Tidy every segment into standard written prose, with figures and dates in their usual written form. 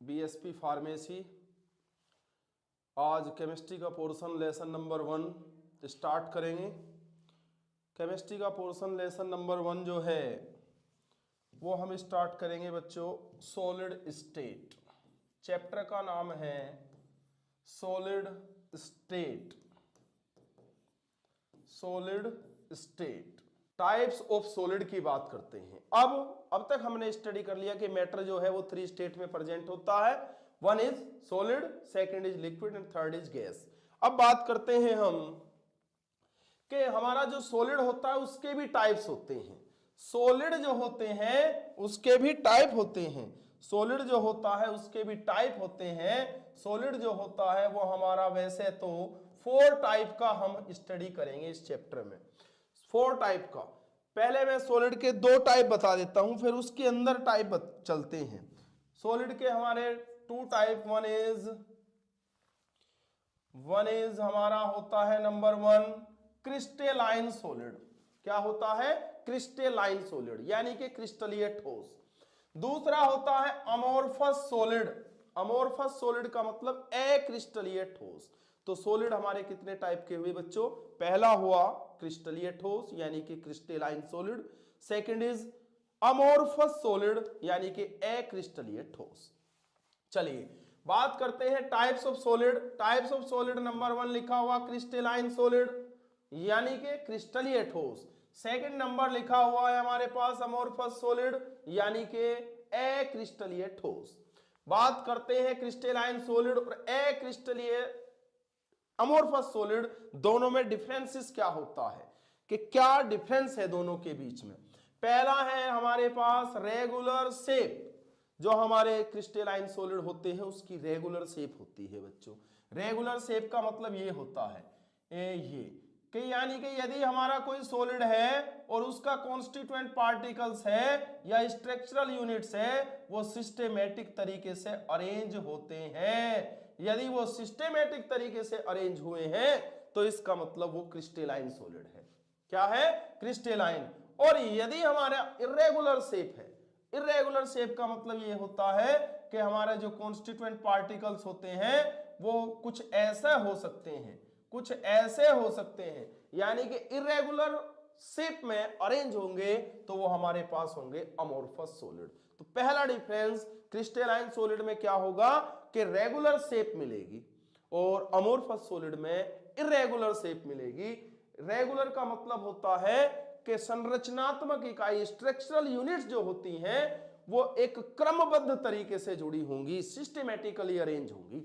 BSP pharmacy. आज chemistry का portion lesson number 1 start करेंगे। केमिस्ट्री का पोर्शन लेसन नंबर 1 जो है वो हम स्टार्ट करेंगे बच्चों सॉलिड स्टेट। चैप्टर का नाम है solid state. Solid state types of solid की बात करते हैं। अब तक हमने स्टडी कर लिया कि मैटर जो है वो 3 स्टेट में प्रेजेंट होता है। 1 is solid, second is liquid and third is gas. अब बात करते हैं हम कि हमारा जो सॉलिड होता है उसके भी टाइप्स होते हैं। सॉलिड जो होते हैं उसके भी टाइप होते हैं। सॉलिड जो होता है उसके भी टाइप होते हैं। सॉलिड जो होता है वो हमारा वैसे तो 4 टाइप का हम स्टडी करेंगे इस चैप्टर में। 4 टाइप का। पहले मैं सॉलिड के 2 टाइप बता देता हूं, फिर उसके अंदर टाइप चलते हैं। सॉलिड के हमारे 2 टाइप। वन इज हमारा होता है नंबर 1 क्रिस्टलाइन सॉलिड। क्या होता है? क्रिस्टलाइन सॉलिड, यानी कि क्रिस्टलीय ठोस। दूसरा होता है अमोर्फस सॉलिड। अमोर्फस सॉलिड का मतलब अक्रिस्टलीय ठोस। तो सॉलिड हमारे कितने टाइप के हुए बच्चों? पहला हुआ क्रिस्टलीय ठोस यानी कि crystalline solid. Second is amorphous solid यानी कि अक्रिस्टलीय ठोस। चलिए बात करते हैं types of solid. Types of solid number 1 लिखा हुआ क्रिस्टलाइन सॉलिड यानी कि क्रिस्टलीय ठोस। सेकंड नंबर लिखा हुआ है हमारे पास अमोर्फस सॉलिड यानी कि अक्रिस्टलीय ठोस। बात करते हैं क्रिस्टलाइन सॉलिड और अक्रिस्टलीय अमोर्फस सॉलिड, दोनों में डिफरेंसेस क्या होता है, कि क्या डिफरेंस है दोनों के बीच में। पहला है हमारे पास रेगुलर शेप। जो हमारे क्रिस्टलाइन सॉलिड होते हैं उसकी रेगुलर शेप होती है बच्चों। रेगुलर शेप का मतलब ये होता है ये कि यानी कि यदि हमारा कोई सॉलिड है और उसका कॉन्स्टिट्यूएंट पार्टिकल्स है या स्ट्रक्चरल यूनिट्स है, वो सिस्टेमेटिक तरीके से अरेंज होते हैं। यदि वो सिस्टेमेटिक तरीके से अरेंज हुए हैं तो इसका मतलब वो क्रिस्टलाइन सॉलिड है। क्या है? क्रिस्टलाइन। और यदि हमारा इर्रेगुलर शेप है, इर्रेगुलर शेप का मतलब ये होता है कि हमारे जो कॉन्स्टिट्यूएंट पार्टिकल्स होते हैं वो कुछ ऐसा हो सकते हैं, कुछ ऐसे हो सकते हैं, यानी कि इर्रेगुलर शेप में अरेंज होंगे तो वो हमारे पास होंगे अमोर्फस सॉलिड। तो पहला डिफरेंस क्रिस्टलाइन सॉलिड में क्या होगा कि रेगुलर शेप मिलेगी और अमोर्फस सॉलिड में इर्रेगुलर शेप मिलेगी। रेगुलर का मतलब होता है कि संरचनात्मक इकाई, स्ट्रक्चरल यूनिट्स जो होती हैं वो एक क्रमबद्ध तरीके से जुड़ी होंगी, सिस्टेमेटिकली अरेंज होंगी।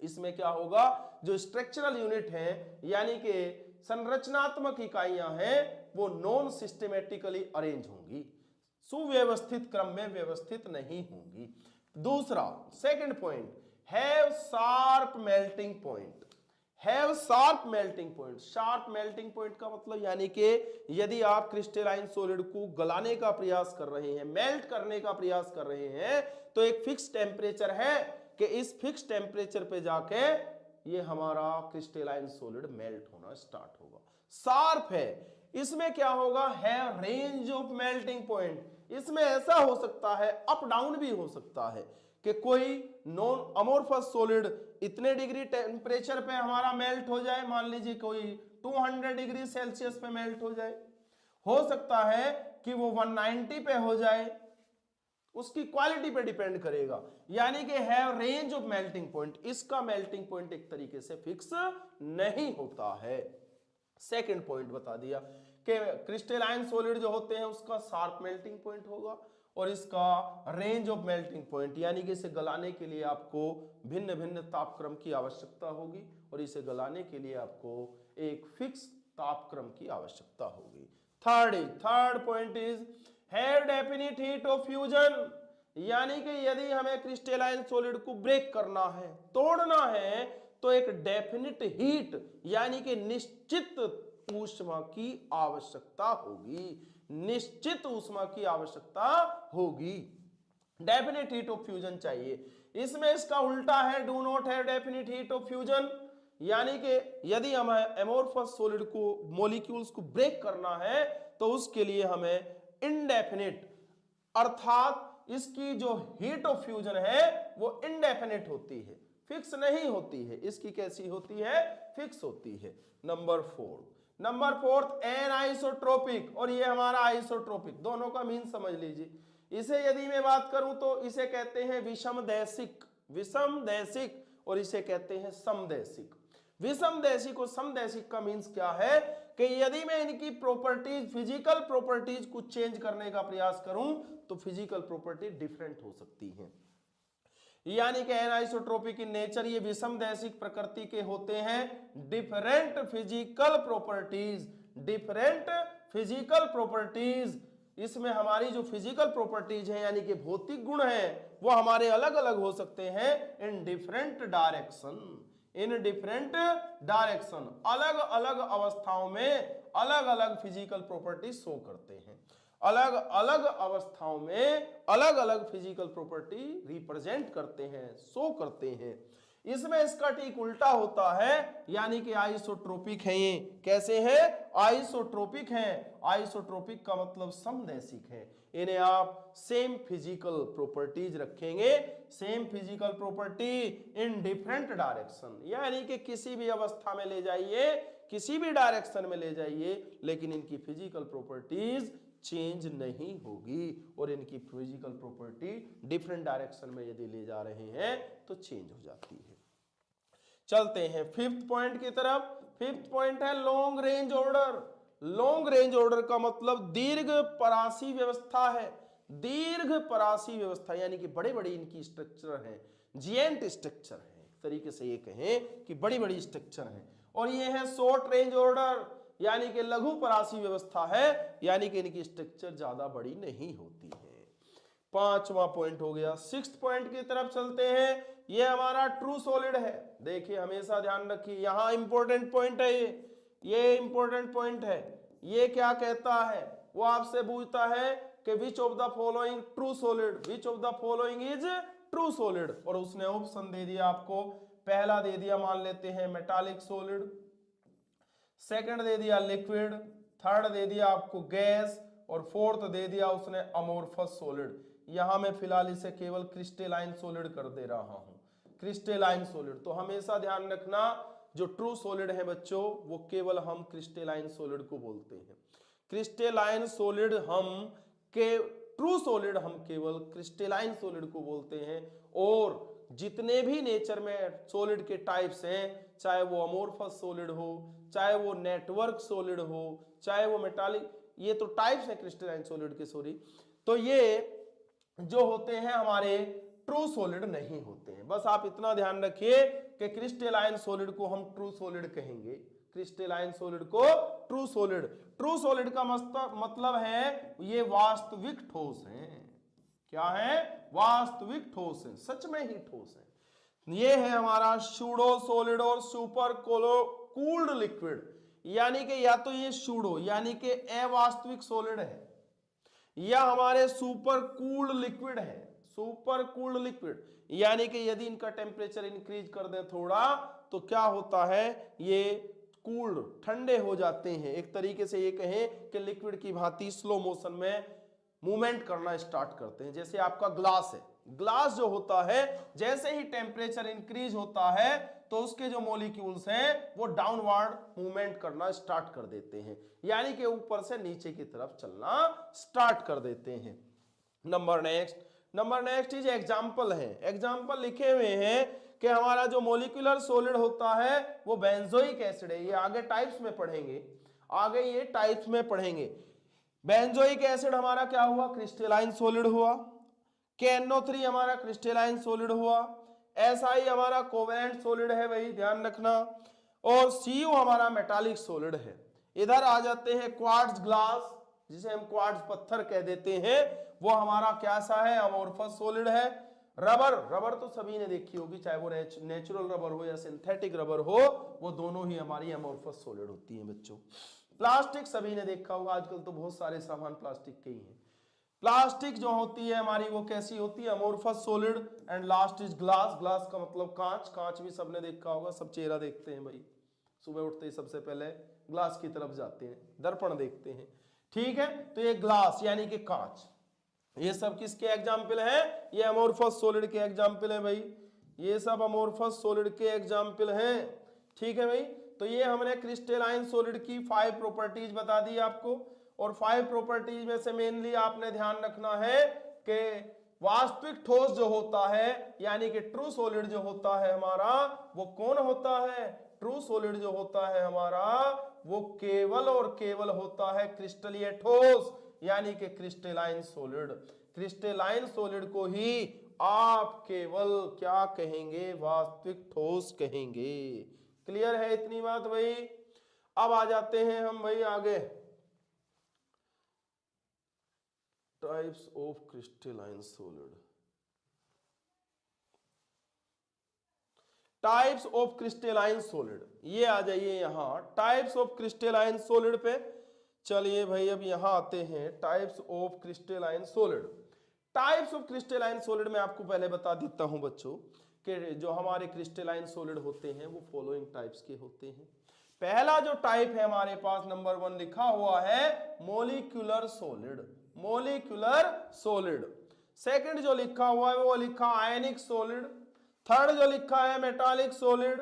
इसमें क्या होगा, जो स्ट्रक्चरल यूनिट है यानी कि संरचनात्मक इकाइयां हैं वो नॉन सिस्टेमेटिकली अरेंज होंगी, सुव्यवस्थित क्रम में व्यवस्थित नहीं होंगी। दूसरा second point, have sharp melting point. Have sharp melting point. Sharp melting point का मतलब यानी कि यदि आप क्रिस्टलाइन सॉलिड को गलाने का प्रयास कर रहे हैं, मेल्ट करने का प्रयास कर रहे हैं, तो एक फिक्स टेम्परेचर है कि इस फिक्स टेम्परेचर पे जाके ये हमारा क्रिस्टलाइन सॉलिड मेल्ट होना स्टार्ट होगा। शार्प है। इसमें क्या होगा, है रेंज ऑफ मेल्टिंग पॉइंट। इसमें ऐसा हो सकता है, अप डाउन भी हो सकता है कि कोई नॉन अमोर्फस सॉलिड इतने डिग्री टेम्परेचर पे हमारा मेल्ट हो जाए, मान लीजिए कोई 200 डिग्री सेल्सियस पे मेल्ट हो जाए, हो सकता है कि वो 190 पे हो जाए, उसकी क्वालिटी पे डिपेंड करेगा। यानी कि है रेंज ऑफ मेल्टिंग पॉइंट। इसका मेल्टिंग पॉइंट एक तरीके से फिक्स नहीं होता है। सेकंड पॉइंट बता दिया कि क्रिस्टलाइन सॉलिड जो होते हैं उसका शार्प मेल्टिंग पॉइंट होगा और इसका रेंज ऑफ मेल्टिंग पॉइंट, यानी कि इसे गलाने के लिए आपको भिन्न भिन्न तापक्रम की आवश्यकता होगी और इसे गलाने के लिए आपको एक फिक्स तापक्रम की आवश्यकता होगी। Third point is have definite heat of fusion. यानी कि यदि हमें क्रिस्टलाइन सॉलिड को ब्रेक करना है, तोड़ना है, तो एक डेफिनिट हीट यानी कि निश्चित ऊष्मा की आवश्यकता होगी। निश्चित ऊष्मा की आवश्यकता होगी। डेफिनिट हीट ऑफ फ्यूजन चाहिए। इसमें इसका उल्टा है, do not have definite heat of fusion. यानी कि यदि हमें एमोर्फस सॉलिड को, मॉलिक्यूल्स को ब्रेक करना है तो उसके लिए हमें इनडेफिनिट अर्थात इसकी जो हीट ऑफ फ्यूजन है वो इंडेफिनिट होती है, फिक्स नहीं होती है। इसकी कैसी होती है? फिक्स होती है। नंबर 4 एन आइसोट्रोपिक और ये हमारा आइसोट्रोपिक, दोनों का मीन समझ लीजिए। इसे यदि मैं बात करूं तो इसे कहते हैं विषमदैशिक, विषमदैशिक, और इसे कहते हैं समदैशिक। विषमदैशिक और समदैशिक का मीन्स क्या है कि यदि मैं इनकी प्रॉपर्टीज, फिजिकल प्रॉपर्टीज को चेंज करने का प्रयास करूं तो फिजिकल प्रॉपर्टी डिफरेंट हो सकती है। यानी कि एनाइसोट्रोपिक इन नेचर, ये विषमदैशिक प्रकृति के होते हैं। Different physical properties, different physical properties, इसमें हमारी जो फिजिकल प्रॉपर्टीज है यानी कि भौतिक गुण है वो हमारे अलग अलग हो सकते हैं in different direction, in different direction, अलग अलग अवस्थाओं में अलग अलग फिजिकल प्रॉपर्टी शो करते हैं, अलग अलग अवस्थाओं में अलग अलग फिजिकल प्रॉपर्टी रिप्रेजेंट करते हैं, शो करते हैं। इसमें इसका ठीक उल्टा होता है, यानी कि आइसोट्रोपिक है। ये कैसे है? आइसोट्रोपिक है। आइसोट्रोपिक का मतलब समदैशिक है। इन्हें आप सेम फिजिकल प्रॉपर्टीज रखेंगे, same physical property in different direction, यानी कि किसी भी अवस्था में ले जाइए, किसी भी डायरेक्शन में ले जाइए, लेकिन इनकी फिजिकल प्रॉपर्टीज चेंज नहीं होगी और इनकी फिजिकल प्रॉपर्टी डिफरेंट डायरेक्शन में यदि ले जा रहे हैं तो चेंज हो जाती है। चलते हैं फिफ्थ पॉइंट की तरफ। फिफ्थ पॉइंट है long range order. Long range order का मतलब दीर्घ परासी व्यवस्था है। दीर्घ परासी व्यवस्था यानी कि बड़े बड़े इनकी स्ट्रक्चर है, जिएंट स्ट्रक्चर है, एक तरीके से ये कहें कि बड़ी बड़ी स्ट्रक्चर है। और ये है शॉर्ट रेंज ऑर्डर यानी कि लघु परासी व्यवस्था है, यानी कि इनकी स्ट्रक्चर ज्यादा बड़ी नहीं होती है। पांचवा पॉइंट हो गया। सिक्स्थ पॉइंट की तरफ चलते हैं। ये हमारा ट्रू सॉलिड है। देखिए हमेशा ध्यान रखिए, यहां इंपॉर्टेंट पॉइंट है, ये इंपॉर्टेंट पॉइंट है। ये क्या कहता है? वो आपसे पूछता है कि which of the following true solid, which of the following is true solid, और उसने ऑप्शन दे दिया आपको। पहला दे दिया, मान लेते हैं मेटालिक सॉलिड, सेकंड दे दिया लिक्विड, थर्ड दे दिया आपको गैस, और फोर्थ दे दिया उसने अमोर्फस सॉलिड। यहां मैं फिलहाल इसे केवल क्रिस्टलाइन सॉलिड कर दे रहा हूं, क्रिस्टलाइन सॉलिड। तो हमेशा ध्यान रखना जो ट्रू सॉलिड है बच्चों वो केवल हम क्रिस्टलाइन सॉलिड को बोलते हैं। क्रिस्टलाइन सॉलिड हम के ट्रू सॉलिड हम केवल क्रिस्टलाइन सॉलिड को बोलते हैं। और जितने भी नेचर में सॉलिड के टाइप्स हैं, चाहे वो अमोर्फस सॉलिड हो, चाहे वो नेटवर्क सॉलिड हो, चाहे वो मेटालिक, ये तो टाइप्स हैं क्रिस्टलाइन सॉलिड के, सॉरी, तो ये जो होते हैं हमारे ट्रू सॉलिड नहीं होते हैं। बस आप इतना ध्यान रखिए कि क्रिस्टलाइन सॉलिड को हम ट्रू सॉलिड कहेंगे, क्रिस्टलाइन सॉलिड को ट्रू सॉलिड। ट्रू सॉलिड का मतलब है ये वास्तविक ठोस है। क्या है? वास्तविक ठोस है, सच में ही ठोस है। ये है हमारा सूडो सॉलिड और सुपर कूल्ड लिक्विड, यानी कि या तो ये सूडो यानी कि अवास्तविक सॉलिड है, या हमारे सुपर कूल्ड लिक्विड है। सुपर कूल्ड लिक्विड यानी कि यदि इनका टेम्परेचर इंक्रीज कर दें थोड़ा तो क्या होता है, ये कूल्ड, ठंडे हो जाते हैं। एक तरीके से ये कहें कि लिक्विड की भांति स्लो मोशन में मूवमेंट करना स्टार्ट करते हैं। जैसे आपका ग्लास है, ग्लास जो होता है जैसे ही टेम्परेचर इंक्रीज होता है तो उसके जो मॉलिक्यूल्स हैं वो डाउनवर्ड मूवमेंट करना स्टार्ट कर देते हैं, यानी कि ऊपर से नीचे की तरफ चलना स्टार्ट कर देते हैं। नंबर नेक्स्ट इज एग्जाम्पल है। एग्जाम्पल लिखे हुए हैं कि हमारा जो मोलिकुलर सॉलिड होता है वो बेंजोइक एसिड है। ये आगे टाइप्स में पढ़ेंगे, आगे ये टाइप्स में पढ़ेंगे। बेंजोइक एसिड हमारा क्या हुआ? क्रिस्टलाइन सॉलिड हुआ। KNO3 हमारा क्रिस्टलाइन सॉलिड हुआ। SI हमारा कोवेलेंट सॉलिड है, वही ध्यान रखना। और Cu हमारा मेटालिक सॉलिड है। इधर आ जाते हैं क्वार्ट्ज ग्लास, जिसे हम क्वार्ट्ज पत्थर कह देते हैं, वो हमारा कैसा है? अमोर्फस सॉलिड है। रबर तो सभी ने देखी होगी, चाहे वो नेचुरल रबर हो या सिंथेटिक रबर हो, वो दोनों ही हमारी अमोर्फस सॉलिड होती है बच्चों। प्लास्टिक सभी ने देखा होगा, आजकल तो बहुत सारे सामान प्लास्टिक के ही हैं। प्लास्टिक जो होती है हमारी वो कैसी होती है? Amorphous solid. And last is glass. Glass का मतलब कांच। कांच भी सबने देखा होगा, सब चेहरा देखते हैं भाई, सुबह उठते ही सबसे पहले ग्लास की तरफ जाते हैं, दर्पण देखते हैं, ठीक है? तो ये ग्लास यानी कि कांच। ये सब किसके एग्जाम्पल है? ये अमोर्फस सॉलिड के एग्जाम्पल है भाई, ये सब अमोर्फस सॉलिड के एग्जाम्पल हैं। ठीक है भाई, तो ये हमने क्रिस्टलाइन सॉलिड की 5 प्रॉपर्टीज बता दी आपको, और 5 प्रॉपर्टीज में से मेनली आपने ध्यान रखना है कि वास्तविक ठोस जो होता है यानी कि ट्रू सॉलिड जो होता है हमारा, वो कौन होता है? ट्रू सॉलिड जो होता है हमारा वो केवल और केवल होता है क्रिस्टलीय ठोस यानी कि क्रिस्टलाइन सॉलिड। क्रिस्टलाइन सॉलिड को ही आप केवल क्या कहेंगे? वास्तविक ठोस कहेंगे। क्लियर है इतनी बात भाई? अब आ जाते हैं हम भाई आगे, types of crystalline solid. Types of crystalline solid, ये आ जाइए यहां टाइप्स ऑफ क्रिस्टलाइन सॉलिड पे। चलिए भाई अब यहां आते हैं types of crystalline solid. Types of crystalline solid में आपको पहले बता देता हूं बच्चों कि जो हमारे क्रिस्टलाइन सॉलिड होते हैं वो फॉलोइंग टाइप्स के होते हैं। पहला जो टाइप है हमारे पास नंबर 1 लिखा हुआ है molecular solid, molecular solid. Second जो लिखा हुआ है वो लिखा आयनिक सॉलिड। थर्ड जो लिखा है मेटालिक सॉलिड,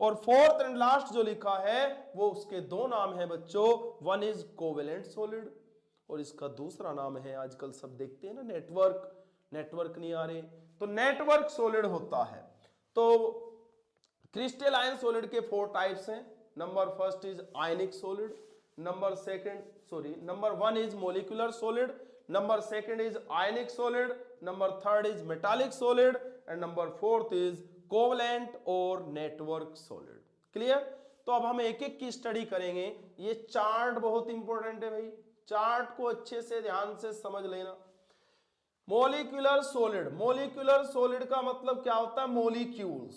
और फोर्थ एंड लास्ट जो लिखा है वो उसके दो नाम है बच्चों, वन इज कोवेलेंट सॉलिड और इसका दूसरा नाम है, आजकल सब देखते हैं ना नेटवर्क, नेटवर्क नहीं आ रहे तो नेटवर्क सॉलिड होता है। तो क्रिस्टलाइन सॉलिड के 4 टाइप्स हैं। Number first is ionic solid, number 1 is molecular solid, number second is ionic solid, number third is metallic solid and number fourth is covalent और network solid. Clear? तो अब हम एक एक की स्टडी करेंगे। ये चार्ट बहुत इंपॉर्टेंट है भाई, चार्ट को अच्छे से ध्यान से समझ लेना। मोलिकुलर सॉलिड, मोलिकुलर सॉलिड का मतलब क्या होता है? मोलिक्यूल्स।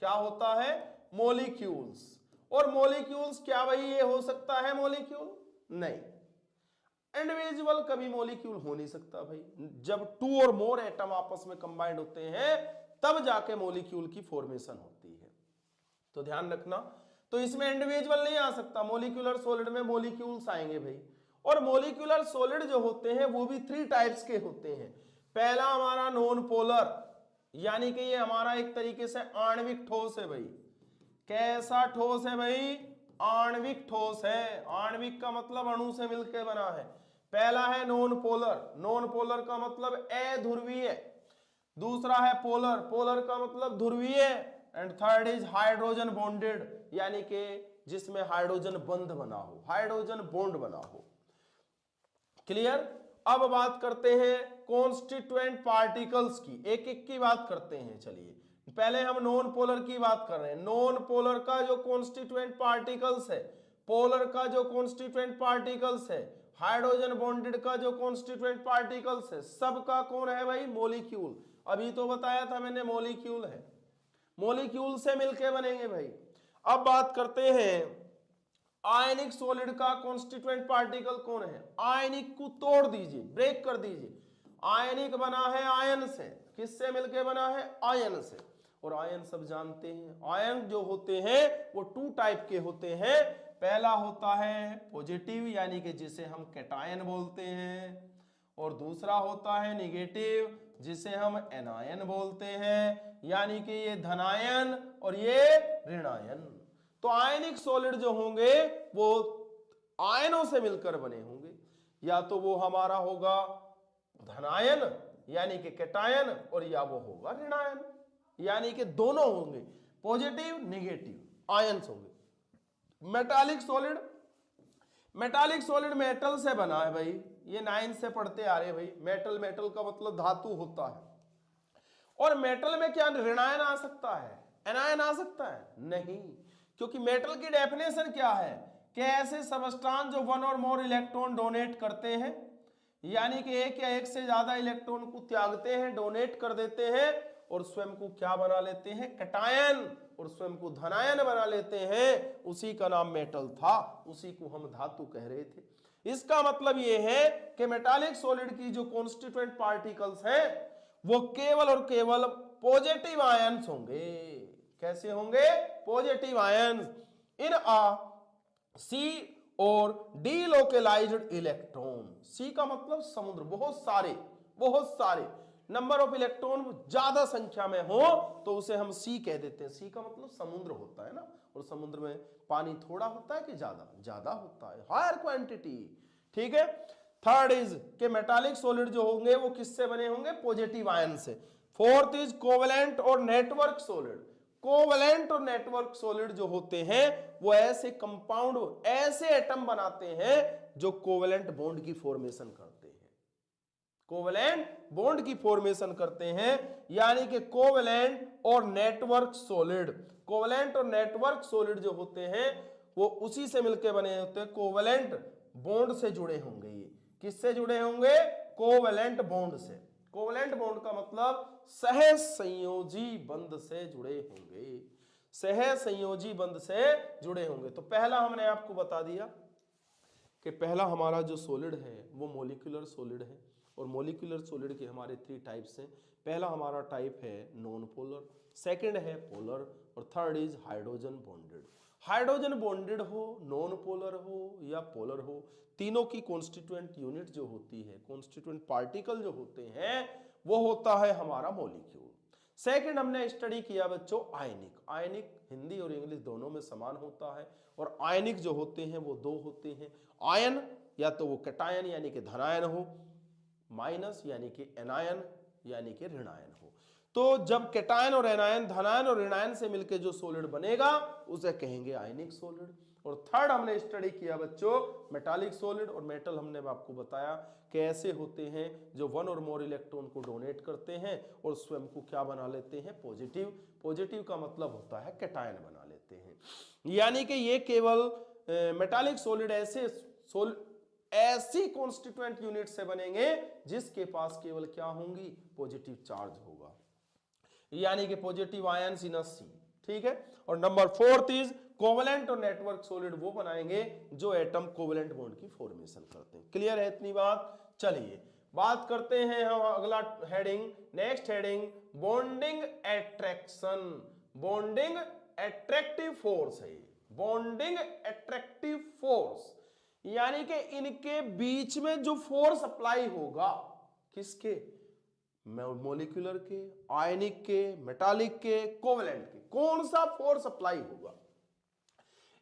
क्या होता है? मोलिक्यूल्स। और मोलिक्यूल्स क्या भाई ये हो सकता है मोलिक्यूल? नहीं, इंडिविजुअल कभी मोलिक्यूल हो नहीं सकता भाई। जब 2 और मोर एटम आपस में कंबाइंड होते हैं तब जाके मोलिक्यूल की फॉर्मेशन होती है, तो ध्यान रखना। तो इसमें इंडिविजुअल नहीं आ सकता, मोलिकुलर सॉलिड में मोलिक्यूल्स आएंगे भाई। और मोलिकुलर सॉलिड जो होते हैं वो भी 3 टाइप्स के होते हैं। पहला हमारा नॉन पोलर, यानी कि ये हमारा एक तरीके से आणविक ठोस है भाई। कैसा ठोस है भाई? आणविक ठोस है। आणविक का मतलब अणु से मिलकर बना है। पहला है नॉन पोलर, नॉन पोलर का मतलब अध्रुवीय। दूसरा है पोलर, पोलर का मतलब ध्रुवीय। And third is hydrogen bonded, यानी कि जिसमें हाइड्रोजन बंध बना हो, हाइड्रोजन बॉन्ड बना हो। क्लियर? अब बात करते हैं कॉन्स्टिट्यूएंट पार्टिकल्स की, एक एक की बात करते हैं। चलिए पहले हम नॉन पोलर की बात कर रहे हैं। नॉन पोलर का जो कॉन्स्टिट्यूएंट पार्टिकल्स है, पोलर का जो कॉन्स्टिट्यूएंट पार्टिकल्स है, हाइड्रोजन बॉन्डेड का जो कॉन्स्टिट्यूएंट पार्टिकल्स है, सबका कौन है भाई? मॉलिक्यूल। अभी तो बताया था मैंने मॉलिक्यूल है, मॉलिक्यूल से मिलके बनेंगे भाई। अब बात करते हैं आयनिक सॉलिड का कॉन्स्टिट्यूएंट पार्टिकल कौन है? आयनिक को तोड़ दीजिए, ब्रेक कर दीजिए। आयनिक बना है आयन से, किससे मिलके बना है? आयन से। और आयन सब जानते हैं, आयन जो होते हैं वो 2 टाइप के होते हैं। पहला होता है पॉजिटिव, यानी कि जिसे हम कैटायन बोलते हैं, और दूसरा होता है निगेटिव, जिसे हम एनायन बोलते हैं, यानी कि ये धनायन और ये ऋणायन। तो आयनिक सॉलिड जो होंगे वो आयनों से मिलकर बने होंगे, या तो वो हमारा होगा धनायन यानी कि कैटायन, और या वो होगा ऋणायन, यानी कि दोनों होंगे, पॉजिटिव निगेटिव आयन्स होंगे। Metallic solid, metallic solid metal से बना है भाई, ये 9 से पढ़ते आ रहे भाई। मेटल, मेटल का मतलब धातु होता है। और मेटल में क्या ऋणायन आ सकता है? एनायन आ सकता है? नहीं, क्योंकि मेटल की डेफिनेशन क्या है कि ऐसे सबस्टांस जो 1 और मोर इलेक्ट्रॉन डोनेट करते हैं, यानी कि एक या एक से ज्यादा इलेक्ट्रॉन को त्यागते हैं, डोनेट कर देते हैं, और स्वयं को क्या बना लेते हैं? कैटायन, और स्वयं को धनायन बना लेते हैं, उसी का नाम मेटल था, उसी को हम धातु कह रहे थे। इसका मतलब यह है कि मेटालिक सॉलिड की जो कॉन्स्टिट्यूएंट पार्टिकल्स हैं वो केवल और केवल पॉजिटिव आयन्स होंगे। कैसे होंगे? पॉजिटिव आयन्स इन अ और डीलोकेलाइज्ड इलेक्ट्रॉन। सी का मतलब समुद्र, बहुत सारे नंबर ऑफ इलेक्ट्रॉन ज्यादा संख्या में हो तो उसे हम सी कह देते हैं। सी का मतलब समुद्र होता है ना, और समुद्र में पानी थोड़ा होता है कि ज्यादा होता है, हायर क्वांटिटी। ठीक है। थर्ड इज के मेटालिक सॉलिड जो होंगे वो किससे बने होंगे, पॉजिटिव आयन से। फोर्थ इज कोवेलेंट और नेटवर्क सॉलिड। कोवेलेंट और नेटवर्क सॉलिड जो होते हैं वो ऐसे कंपाउंड, ऐसे एटम बनाते हैं जो कोवेलेंट बॉन्ड की फॉर्मेशन करते हैं, कोवेलेंट बॉन्ड की फॉर्मेशन करते हैं। यानी कि कोवेलेंट और नेटवर्क सॉलिड, कोवेलेंट और नेटवर्क सॉलिड जो होते हैं वो उसी से मिलकर बने होते हैं, कोवेलेंट बॉन्ड से जुड़े होंगे। ये किससे जुड़े होंगे, कोवेलेंट बॉन्ड से। कोवेलेंट बॉन्ड का मतलब सहज संयोजी बंध से जुड़े होंगे, सहज संयोजी बंध से जुड़े होंगे। तो पहला हमने आपको बता दिया कि पहला हमारा जो सॉलिड है वो मॉलिक्यूलर सॉलिड है, और मॉलिक्यूलर सॉलिड के हमारे 3 टाइप्स हैं। पहला हमारा टाइप है नॉन पोलर, सेकंड है पोलर, और third is hydrogen bonded. Hydrogen bonded हो, नॉन पोलर हो या पोलर हो, तीनों की कॉन्स्टिट्यूएंट यूनिट जो होती है, कॉन्स्टिट्यूएंट पार्टिकल जो होते हैं वो होता है हमारा मॉलिक्यूल। सेकंड हमने स्टडी किया बच्चों आयनिक। आयनिक हिंदी और इंग्लिश दोनों में समान होता है, और आयनिक जो होते हैं वो 2 होते हैं। आयन या तो वो कैटायन यानी कि धनायन हो, माइनस यानी कि एनायन यानी कि ऋणायन हो। तो जब कैटायन और एनायन, धनायन और ऋणायन से मिलकर जो सॉलिड बनेगा उसे कहेंगे आयनिक सॉलिड। और थर्ड हमने स्टडी किया बच्चों मेटालिक सॉलिड, और मेटल हमने आपको बताया कि ऐसे होते हैं जो 1 और मोर इलेक्ट्रॉन को डोनेट करते हैं और स्वयं को क्या बना लेते हैं, पॉजिटिव। पॉजिटिव का मतलब होता है कैटायन बना लेते हैं। यानी कि ये केवल मेटालिक सॉलिड ऐसी कॉन्स्टिट्यूएंट यूनिट से बनेंगे जिसके पास केवल क्या होंगी, पॉजिटिव चार्ज होगा, यानी कि पॉजिटिव आयंस इन सी। ठीक है। और नंबर 4 इज कोवेलेंट और नेटवर्क सॉलिड वो बनाएंगे जो एटम कोवेलेंट बॉन्ड की फॉर्मेशन करते हैं। क्लियर है इतनी बात। चलिए बात करते हैं हम अगला heading, next heading bonding attraction. Bonding attractive force है, बॉन्डिंग एट्रैक्टिव फोर्स, यानी कि इनके बीच में जो फोर्स अप्लाई होगा, किसके, मॉलिक्यूलर के, आयनिक के, मेटालिक के, कोवेलेंट के, कौन सा फोर्स अप्लाई होगा।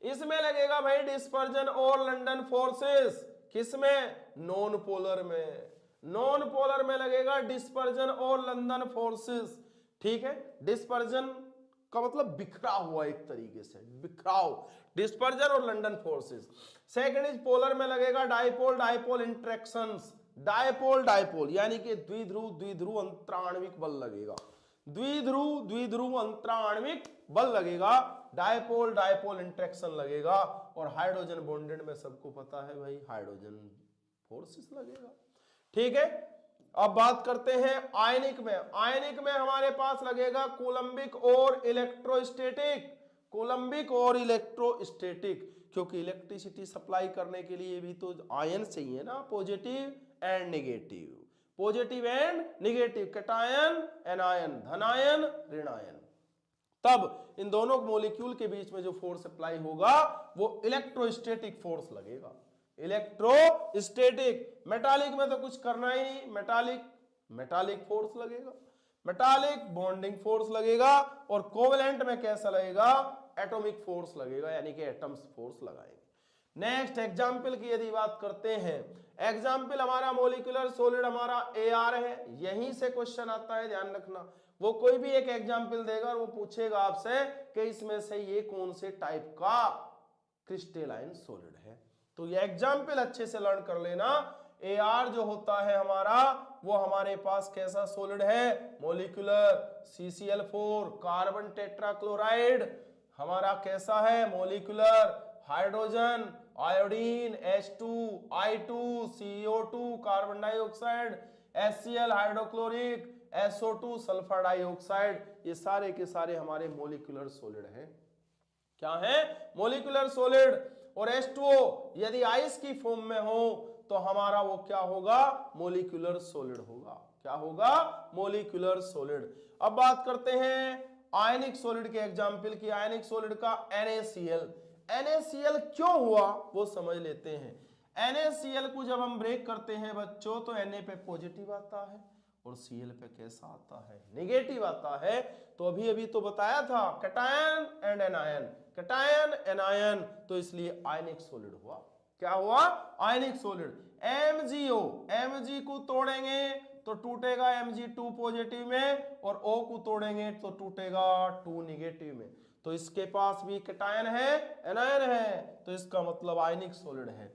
इसमें लगेगा भाई डिस्पर्जन और लंडन फोर्सेस, किसमें, नॉन पोलर में। नॉन पोलर में लगेगा डिस्पर्जन और लंदन फोर्सेस। ठीक है। डिस्पर्जन का मतलब बिखरा हुआ, एक तरीके से बिखराव, डिस्पर्जन और London forces. Second is polar में लगेगा dipole dipole interactions, dipole dipole यानी कि द्विध्रुव द्विध्रुव अंतराण्विक बल लगेगा, द्विध्रुव द्विध्रुव अंतराण्विक बल लगेगा, डाइपोल डाइपोल इंटरेक्शन लगेगा। और हाइड्रोजन बॉन्डेड में सबको पता है भाई हाइड्रोजन फोर्सेस लगेगा। ठीक है। अब बात करते हैं आयनिक में। आयनिक में हमारे पास लगेगा कोलंबिक और इलेक्ट्रोस्टैटिक, कोलंबिक और इलेक्ट्रोस्टैटिक, क्योंकि इलेक्ट्रिसिटी सप्लाई करने के लिए भी तो आयन चाहिए ना, positive and negative, positive and negative, cation anion, धनायन ऋणायन। तब इन दोनों मॉलिक्यूल के बीच में जो फोर्स अप्लाई होगा वो इलेक्ट्रोस्टैटिक फोर्स लगेगा, इलेक्ट्रोस्टैटिक। मेटालिक में तो कुछ करना ही नहीं, मेटालिक फोर्स लगेगा, मेटालिक बॉन्डिंग फोर्स लगेगा। और कोवेलेंट में कैसा लगेगा, एटॉमिक फोर्स लगेगा, यानी कि एटम्स फोर्स लगाएंगे। नेक्स्ट एग्जाम्पल की यदि बात करते हैं, एग्जाम्पल हमारा मॉलिक्यूलर सॉलिड हमारा AR है, यहीं से क्वेश्चन आता है, ध्यान रखना। वो कोई भी एक एग्जाम्पल देगा और वो पूछेगा आपसे कि इसमें से ये कौन से टाइप का क्रिस्टलाइन सॉलिड है। तो ये एग्जाम्पल अच्छे से लर्न कर लेना। AR जो होता है हमारा वो हमारे पास कैसा सॉलिड है, मॉलिक्यूलर, CCl4 कार्बन टेट्राक्लोराइड हमारा कैसा है, molecular, hydrogen, iodine, H2, I2, CO2 carbon dioxide, HCl hydrochloric, SO2 sulphur dioxide, ये सारे के सारे हमारे मॉलिक्यूलर सॉलिड हैं। क्या है, मॉलिक्यूलर सॉलिड। और H2O यदि आइस की फॉर्म में हो तो हमारा वो क्या होगा, मॉलिक्यूलर सॉलिड होगा। क्या होगा, मॉलिक्यूलर सॉलिड। अब बात करते हैं आयनिक सॉलिड के एग्जाम्पल की। आयनिक सॉलिड का NaCl, NaCl क्यों हुआ वो समझ लेते हैं। NaCl को जब हम ब्रेक करते हैं बच्चों तो Na पे पॉजिटिव आता है और Cl पे कैसा आता है, नेगेटिव आता है। तो अभी अभी तो बताया था cation and anion, cation anion, तो इसलिए आयनिक सॉलिड हुआ। क्या हुआ? आयनिक सॉलिड। MgO, Mg को तोड़ेंगे तो टूटेगा Mg2 पॉजिटिव में, और O को तोड़ेंगे तो टूटेगा 2 नेगेटिव में। तो इसके पास भी कैटायन है, एनायन है, तो इसका मतलब आयनिक सॉलिड है।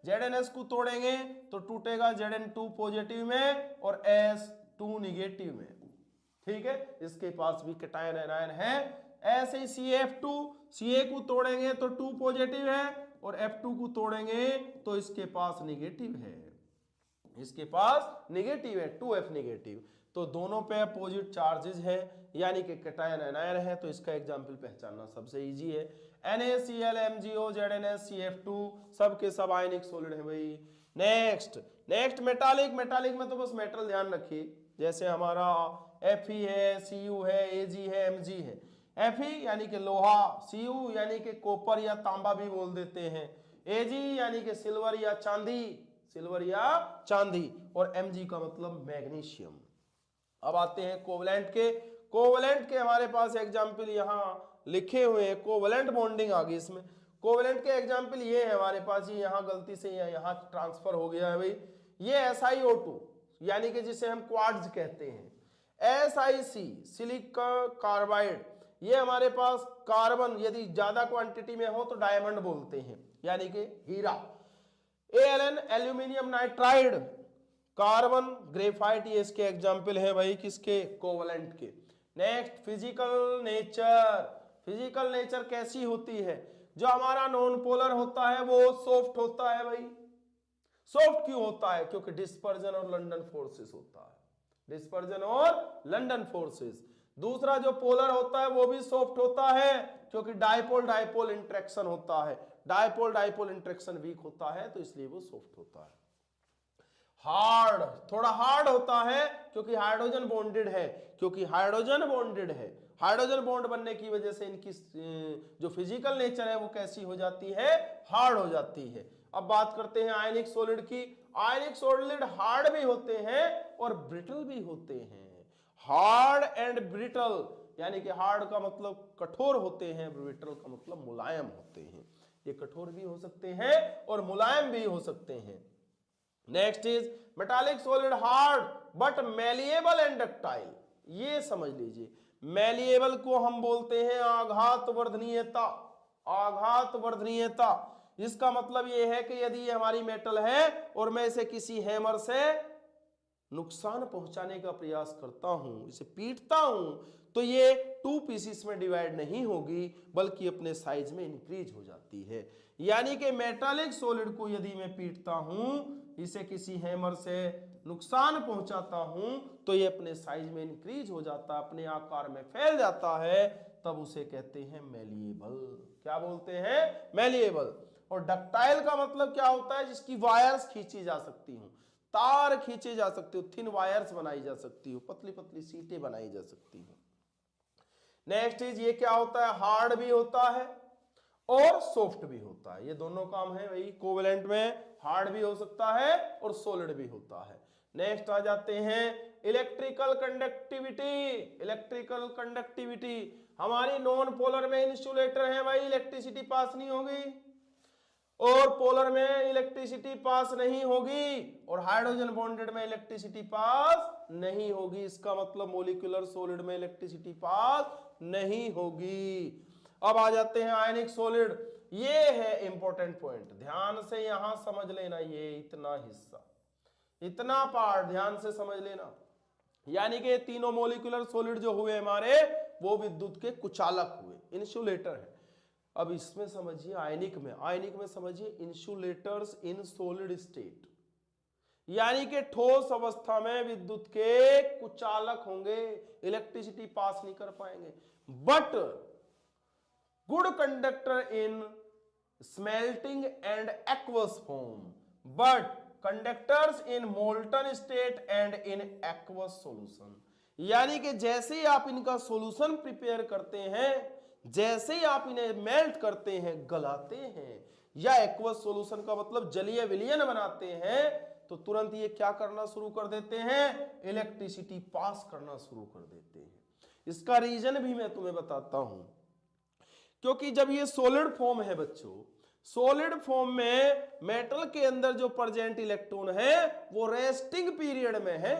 ZnS को तोड़ेंगे तो टूटेगा Zn2 पॉजिटिव में और S2 नेगेटिव में। ठीक है, इसके पास भी कैटायन एनायन है। ऐसे ही CF2, Ca को तोड़ेंगे तो 2 पॉजिटिव है और F2 को तोड़ेंगे तो इसके पास नेगेटिव है, इसके पास नेगेटिव है, 2F नेगेटिव। तो दोनों पे अपोजिट चार्जेस है, यानी कि कैटायन एनायन है। तो इसका एग्जांपल पहचानना सबसे इजी है। NaCl, MgO, ZnS, CF2 सब के सब आयनिक सॉलिड है भाई। Next metallic. मेटालिक में तो बस मेटल ध्यान रखिए, जैसे हमारा Fe है, Cu है, Ag है, Mg है। Fe यानी कि लोहा, Cu यानी कि कॉपर या तांबा भी बोल देते हैं, Ag यानी कि सिल्वर या चांदी, और Mg का मतलब मैग्नीशियम। अब आते हैं कोवलेंट के। कोवलेंट के हमारे पास एग्जाम्पल यहाँ लिखे हुए हैं, कोवलेंट बॉन्डिंग आ गई इसमें। कोवलेंट के एग्जाम्पल ये है हमारे पास, ये यहाँ गलती से यहाँ ट्रांसफर हो गया है भाई। ये SiO2 यानी कि जिसे हम क्वार्ट्ज कहते हैं, SiC सिलिकॉन कार्बाइड, ये हमारे पास कार्बन यदि ज्यादा क्वांटिटी में हो तो डायमंड बोलते हैं, यानी कि हीरा। Al aluminium nitride, carbon graphite, ये इसके एग्जाम्पल है भाई, किसके? कोवलेंट के। Next physical nature. Physical nature कैसी होती है? जो हमारा नॉन पोलर होता है वो सॉफ्ट होता है भाई। सॉफ्ट क्यों होता है? क्योंकि डिस्पर्जन और लंडन फोर्सेस होता है, डिस्पर्जन और लंडन फोर्सेस। दूसरा जो पोलर होता है वो भी सॉफ्ट होता है क्योंकि डायपोल डायपोल इंटरेक्शन होता है, डायपोल डायपोल इंटरेक्शन वीक होता है, तो इसलिए वो सॉफ्ट होता है। हार्ड, थोड़ा हार्ड होता है क्योंकि हाइड्रोजन बॉन्डेड है, क्योंकि हाइड्रोजन बॉन्डेड है। हाइड्रोजन बॉन्ड बनने की वजह से इनकी जो फिजिकल नेचर है वो कैसी हो जाती है? हार्ड हो जाती है। अब बात करते हैं आयनिक सॉलिड की। आयनिक सॉलिड हार्ड भी होते हैं और ब्रिटल भी होते हैं। हार्ड एंड ब्रिटल, यानी कि हार्ड का मतलब कठोर होते हैं, ब्रिटल का मतलब मुलायम होते हैं। ये कठोर भी हो सकते हैं और मुलायम भी हो सकते हैं। Next is metallic solid hard but malleable and ductile. ये समझ लीजिए, मैलिएबल को हम बोलते हैं आघात वर्धनीयता। आघात वर्धनीयता, इसका मतलब ये है कि यदि ये हमारी मेटल है और मैं इसे किसी हैमर से नुकसान पहुंचाने का प्रयास करता हूं, इसे पीटता हूं, तो ये 2 पीसेस में डिवाइड नहीं होगी बल्कि अपने साइज में इंक्रीज हो जाती है। यानी कि मेटालिक सॉलिड को यदि मैं पीटता हूं, इसे किसी हैमर से नुकसान पहुंचाता हूं, तो ये अपने साइज में इंक्रीज हो जाता है, अपने आकार में फैल जाता है, तब उसे कहते हैं मैलिएबल। क्या बोलते हैं? मैलिएबल। और डक्टाइल का मतलब क्या होता है? जिसकी वायर्स खींची जा सकती हूं, तार खींचे जा सकते हो, थिन वायर्स बनाई जा सकती हो, पतली पतली सीटें बनाई जा सकती हो। नेक्स्ट इज, ये क्या होता है? हार्ड भी होता है और सॉफ्ट भी होता है। ये दोनों काम है भाई कोवेलेंट में, हार्ड भी हो सकता है और सॉलिड भी होता है। नेक्स्ट आ जाते हैं इलेक्ट्रिकल कंडक्टिविटी। इलेक्ट्रिकल कंडक्टिविटी, हमारी नॉन पोलर में इंसुलेटर है भाई, इलेक्ट्रिसिटी पास नहीं होगी, और पोलर में इलेक्ट्रिसिटी पास नहीं होगी, और हाइड्रोजन बॉन्डेड में इलेक्ट्रिसिटी पास नहीं होगी। इसका मतलब मॉलिक्यूलर सॉलिड में इलेक्ट्रिसिटी पास नहीं होगी। अब आ जाते हैं आयनिक सॉलिड। ये है इंपॉर्टेंट पॉइंट, ध्यान से यहां समझ लेना, ये इतना हिस्सा, इतना पार्ट ध्यान से समझ लेना। यानी कि तीनों मॉलिक्यूलर सॉलिड जो हुए हमारे, वो विद्युत के कुचालक हुए, इंसुलेटर है। अब इसमें समझिए आयनिक में समझिए इंसुलेटर्स इन सॉलिड स्टेट, यानी कि ठोस अवस्था में विद्युत के कुचालक होंगे, इलेक्ट्रिसिटी पास नहीं कर पाएंगे। But good conductor in smelting and aqueous form, but conductors in molten state and in aqueous solution. यानी कि जैसे ही आप इनका सॉल्यूशन प्रिपेयर करते हैं, जैसे ही आप इन्हें मेल्ट करते हैं, गलाते हैं, या एक्वस सॉल्यूशन का मतलब जलीय विलयन बनाते हैं, तो तुरंत ये क्या करना शुरू कर देते हैं, इलेक्ट्रिसिटी पास करना शुरू कर देते हैं। इसका रीजन भी मैं तुम्हें बताता हूं, क्योंकि जब ये सॉलिड फॉर्म है बच्चों, सॉलिड फॉर्म में मेटल के अंदर जो प्रेजेंट इलेक्ट्रॉन है वो रेस्टिंग पीरियड में है,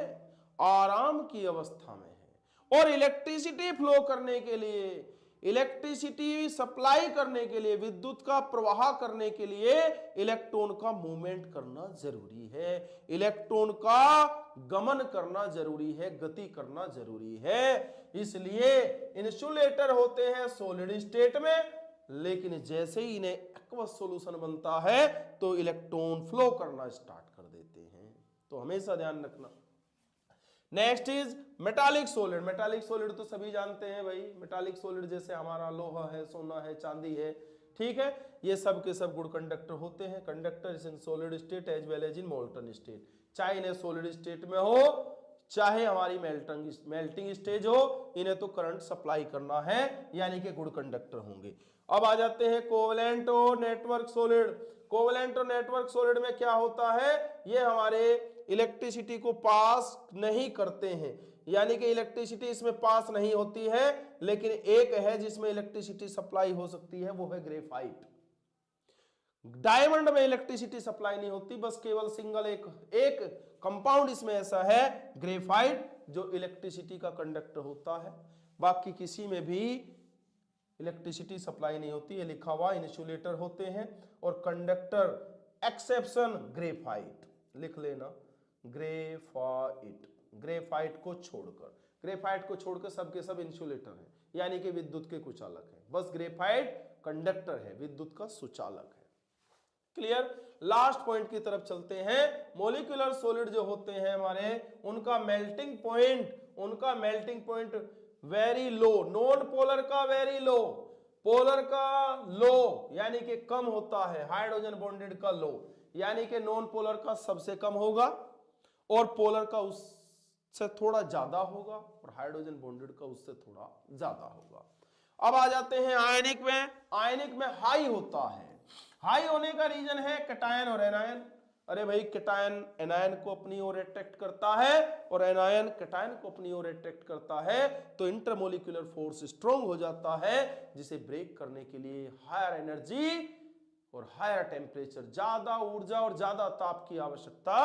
आराम की अवस्था में है, और इलेक्ट्रिसिटी फ्लो करने के लिए, इलेक्ट्रिसिटी सप्लाई करने के लिए, विद्युत का प्रवाह करने के लिए इलेक्ट्रॉन का मूवमेंट करना जरूरी है, इलेक्ट्रॉन का गमन करना जरूरी है, गति करना जरूरी है। इसलिए इंसुलेटर होते हैं सॉलिड स्टेट में, लेकिन जैसे ही इन्हें एक्वस सॉल्यूशन बनता है तो इलेक्ट्रॉन फ्लो करना स्टार्ट कर देते हैं। तो हमेशा ध्यान रखना। Next is metallic solid. Metallic solid तो सभी जानते हैं भाई, मेटालिक सॉलिड जैसे हमारा लोहा है, सोना है, चांदी है, ठीक है, ये सब के सब गुड कंडक्टर होते हैं। Conductor in solid state as well as in molten state, चाहे इन्हें सॉलिड स्टेट में हो चाहे हमारी मेल्टिंग स्टेज हो, इन्हें तो करंट सप्लाई करना है, यानी कि गुड कंडक्टर होंगे। अब आ जाते हैं कोवलेंट और नेटवर्क सॉलिड। कोवलेंट और नेटवर्क सॉलिड में क्या होता है, ये हमारे इलेक्ट्रिसिटी को पास नहीं करते हैं, यानी कि इलेक्ट्रिसिटी इसमें पास नहीं होती है, लेकिन एक है जिसमें इलेक्ट्रिसिटी सप्लाई हो सकती है, वो है ग्रेफाइट। डायमंड में इलेक्ट्रिसिटी सप्लाई नहीं होती, बस केवल सिंगल एक कंपाउंड इसमें ऐसा है, ग्रेफाइट, जो इलेक्ट्रिसिटी का कंडक्टर होता है। बाकी किसी में भी इलेक्ट्रिसिटी सप्लाई नहीं होती है, लिखा हुआ इंसुलेटर होते हैं और कंडक्टर, एक्सेप्शन ग्रेफाइट, लिख लेना ग्रेफाइट। ग्रेफाइट को छोड़कर सबके सब इंसुलेटर हैं, यानी कि विद्युत के कुचालक हैं। बस ग्रेफाइट कंडक्टर है, विद्युत का सुचालक है। क्लियर। लास्ट पॉइंट की तरफ चलते हैं। मॉलिक्यूलर सॉलिड जो होते हैं हमारे, उनका melting point very low, non polar का वेरी लो, पोलर का लो यानी कि कम होता है, हाइड्रोजन बॉन्डेड का लो, यानी कि नॉन पोलर का सबसे कम होगा और पोलर का उससे थोड़ा ज्यादा होगा और हाइड्रोजन बॉन्डेड का उससे थोड़ा ज्यादा होगा। अब आ जाते हैं आयनिक में। आयनिक में हाई होता है। हाई होने का रीजन है कैटायन और एनायन। अरे भाई, कैटायन एनायन को अपनी ओर अट्रैक्ट करता है और एनायन कैटायन को अपनी ओर अट्रैक्ट करता है, तो इंटरमोलिकुलर फोर्स स्ट्रॉन्ग हो जाता है, जिसे ब्रेक करने के लिए हायर एनर्जी और हायर टेम्परेचर, ज्यादा ऊर्जा और ज्यादा ताप की आवश्यकता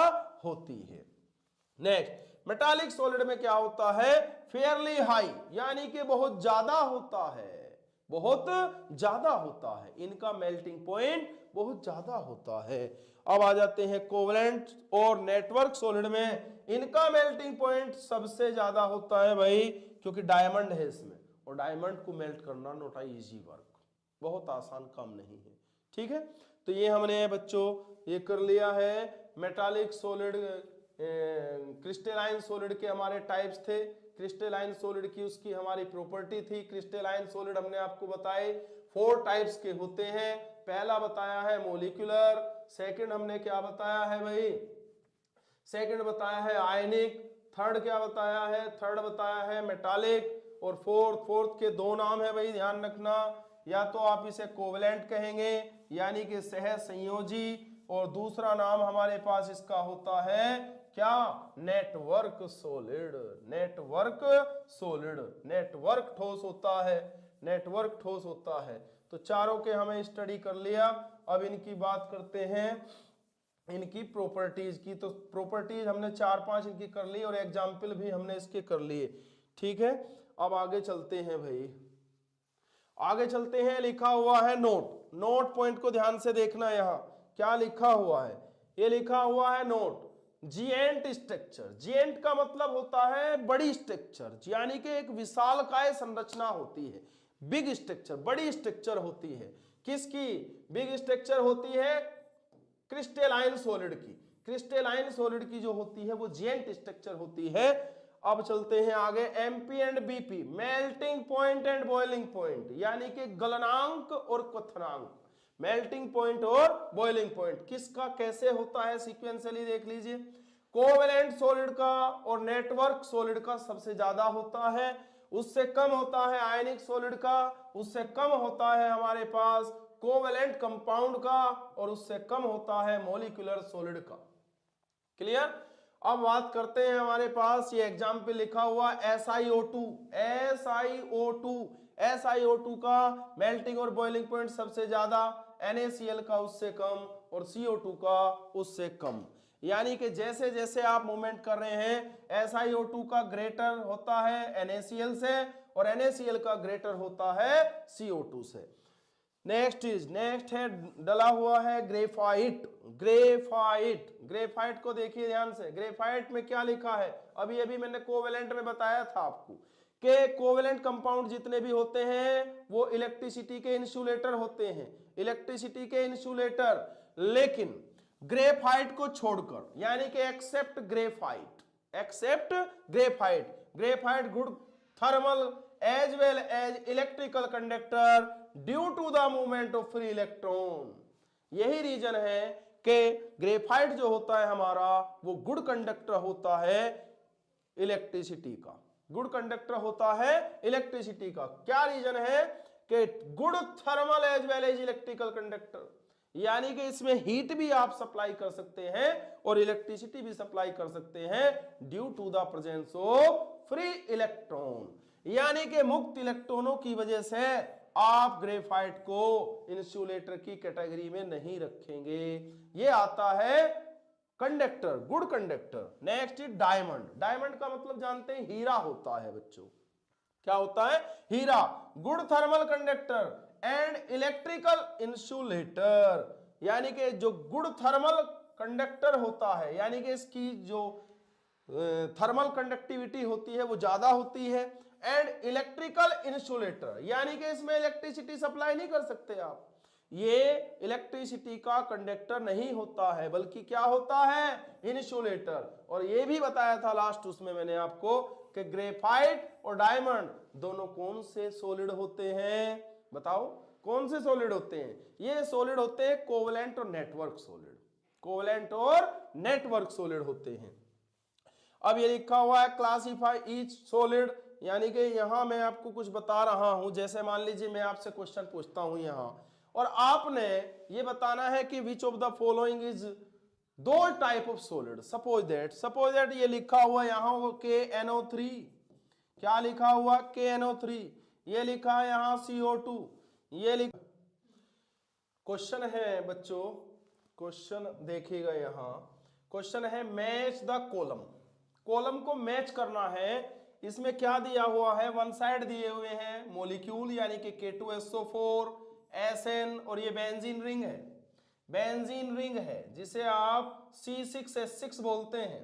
होती है। नेक्स्ट, मेटालिक सॉलिड में क्या होता है, फेयरली हाई, यानी कि बहुत ज्यादा होता है, बहुत ज्यादा होता है, इनका मेल्टिंग पॉइंट बहुत ज्यादा होता है। अब आ जाते हैं कोवलेंट और नेटवर्क सॉलिड में, इनका मेल्टिंग पॉइंट सबसे ज्यादा होता है भाई, क्योंकि डायमंड है इसमें, और डायमंड को मेल्ट करना नॉट अ इजी वर्क, बहुत आसान काम नहीं है। ठीक है, तो ये हमने बच्चों ये कर लिया है। मेटालिक सॉलिड, क्रिस्टलाइन सॉलिड के हमारे टाइप्स थे, क्रिस्टलाइन सॉलिड की उसकी हमारी प्रॉपर्टी थी। क्रिस्टलाइन सॉलिड हमने आपको बताए 4 टाइप्स के होते हैं। पहला बताया है मॉलिक्यूलर, सेकंड हमने क्या बताया है भाई, सेकंड बताया है आयनिक, थर्ड क्या बताया है, थर्ड बताया है मेटालिक, और फोर्थ के 2 नाम है भाई, ध्यान रखना, या तो आप इसे कोवलेंट कहेंगे यानी कि सह संयोजी, और दूसरा नाम हमारे पास इसका होता है क्या, network solid. Network solid, network ठोस होता है, नेटवर्क ठोस होता है। तो चारों के हमें स्टडी कर लिया। अब इनकी बात करते हैं, इनकी प्रॉपर्टीज की। तो प्रॉपर्टीज हमने 4-5 इनकी कर ली और एग्जाम्पल भी हमने इसके कर लिए। ठीक है, अब आगे चलते हैं भाई, आगे चलते हैं। लिखा हुआ है नोट, नोट पॉइंट को ध्यान से देखना, यहां क्या लिखा हुआ है, ये लिखा हुआ है नोट, जिएंट स्ट्रक्चर। जिएंट का मतलब होता है बड़ी स्ट्रक्चर, यानी कि एक विशालकाय संरचना होती है, बिग स्ट्रक्चर, बड़ी स्ट्रक्चर होती है। किसकी बिग स्ट्रक्चर होती है, क्रिस्टलाइन सॉलिड की। क्रिस्टलाइन सॉलिड की जो होती है वो जिएंट स्ट्रक्चर होती है। अब चलते हैं आगे, MP and BP, melting point and boiling point, यानी कि गलनांक और क्वथनांक। मेल्टिंग पॉइंट और बॉइलिंग पॉइंट किसका कैसे होता है, सीक्वेंशियली देख लीजिए। कोवेलेंट सॉलिड का और नेटवर्क सॉलिड का सबसे ज्यादा होता है, उससे कम होता है आयनिक सॉलिड का, उससे कम होता है हमारे पास कोवेलेंट कंपाउंड का, और उससे कम होता है मॉलिक्यूलर सॉलिड का। क्लियर। अब बात करते हैं हमारे पास ये एग्जाम पे लिखा हुआ SiO2। SiO2 का मेल्टिंग और बॉइलिंग पॉइंट सबसे ज्यादा, NaCl का उससे कम, और CO2 का उससे कम। यानी कि जैसे जैसे आप मूवमेंट कर रहे हैं SiO2 का ग्रेटर होता है NaCl से, और NaCl का ग्रेटर होता है CO2 से। नेक्स्ट है डला हुआ है ग्रेफाइट। ग्रेफाइट को देखिए ध्यान से। ग्रेफाइट में क्या लिखा है, अभी अभी मैंने कोवेलेंट में बताया था आपको कि कोवेलेंट कंपाउंड जितने भी होते हैं वो इलेक्ट्रिसिटी के इंसुलेटर होते हैं, इलेक्ट्रिसिटी के इंसुलेटर। लेकिन ग्रेफाइट को छोड़कर, यानी कि except graphite good thermal as well as electrical conductor due to the movement of free electron। यही रीजन है कि ग्रेफाइट जो होता है हमारा वो गुड कंडक्टर होता है इलेक्ट्रिसिटी का, गुड कंडक्टर होता है इलेक्ट्रिसिटी का। क्या रीजन है कि good thermal as well as electrical conductor, यानी कि इसमें हीट भी आप सप्लाई कर सकते हैं और इलेक्ट्रिसिटी भी सप्लाई कर सकते हैं due to the presence of free electron, यानी कि मुक्त इलेक्ट्रॉनों की वजह से आप ग्रेफाइट को इंसुलेटर की कैटेगरी में नहीं रखेंगे। ये आता है conductor, good conductor. Next is diamond. Diamond का मतलब जानते हैं हीरा होता है बच्चों। क्या होता है? हीरा। Good thermal conductor and electrical insulator, यानी कि जो गुड थर्मल कंडक्टर होता है, यानी कि इसकी जो थर्मल कंडक्टिविटी होती है वो ज्यादा होती है, एंड इलेक्ट्रिकल इंसुलेटर, यानी कि इसमें इलेक्ट्रिसिटी सप्लाई नहीं कर सकते आप। ये इलेक्ट्रिसिटी का कंडक्टर नहीं होता है, बल्कि क्या होता है? इंसुलेटर। और ये भी बताया था लास्ट उसमें मैंने आपको कि ग्रेफाइट और डायमंड दोनों कौन से सॉलिड होते हैं? बताओ कौन से सॉलिड होते हैं? ये सॉलिड होते हैं कोवेलेंट और नेटवर्क सॉलिड, कोवेलेंट और नेटवर्क सॉलिड होते हैं। अब ये लिखा हुआ है क्लासिफाई ईच सॉलिड, यानी कि यहां मैं आपको कुछ बता रहा हूं। जैसे मान लीजिए मैं आपसे क्वेश्चन पूछता हूं यहां, और आपने ये बताना है कि which of the following is दो type of solid. Suppose that ये लिखा हुआ यहां KNO3, क्या लिखा हुआ? KNO3। ये लिखा है यहां CO2। ये लिखा, क्वेश्चन है बच्चों, क्वेश्चन देखिएगा यहां, क्वेश्चन है मैच द कॉलम। कॉलम को मैच करना है। इसमें क्या दिया हुआ है? वन साइड दिए हुए हैं मॉलिक्यूल, यानी कि K2SO4 SN, और ये बेंजीन रिंग है, बेंजीन रिंग है जिसे आप C6H6 बोलते हैं,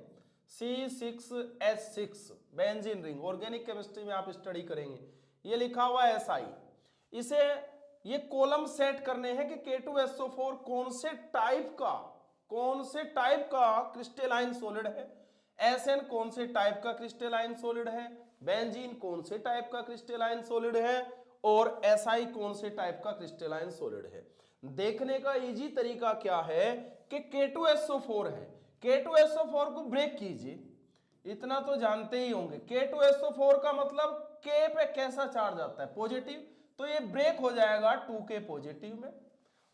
C6H6 benzene ring. Organic chemistry में आप स्टडी करेंगे। ये लिखा हुआ है SI। इसे ये कॉलम सेट करने हैं कि K2SO4 कौन से टाइप का क्रिस्टलाइन सॉलिड है, SN कौन से टाइप का क्रिस्टलाइन सॉलिड है, बेंजीन कौन से टाइप का क्रिस्टलाइन सॉलिड है, और SI कौन से टाइप का क्रिस्टलाइन सॉलिड है। देखने का इजी तरीका क्या है कि K2SO4 है, K2SO4 को ब्रेक कीजिए, इतना तो जानते ही होंगे। K2SO4 का मतलब K पे कैसा चार्ज आता है? पॉजिटिव, तो ये ब्रेक हो जाएगा 2K पॉजिटिव में,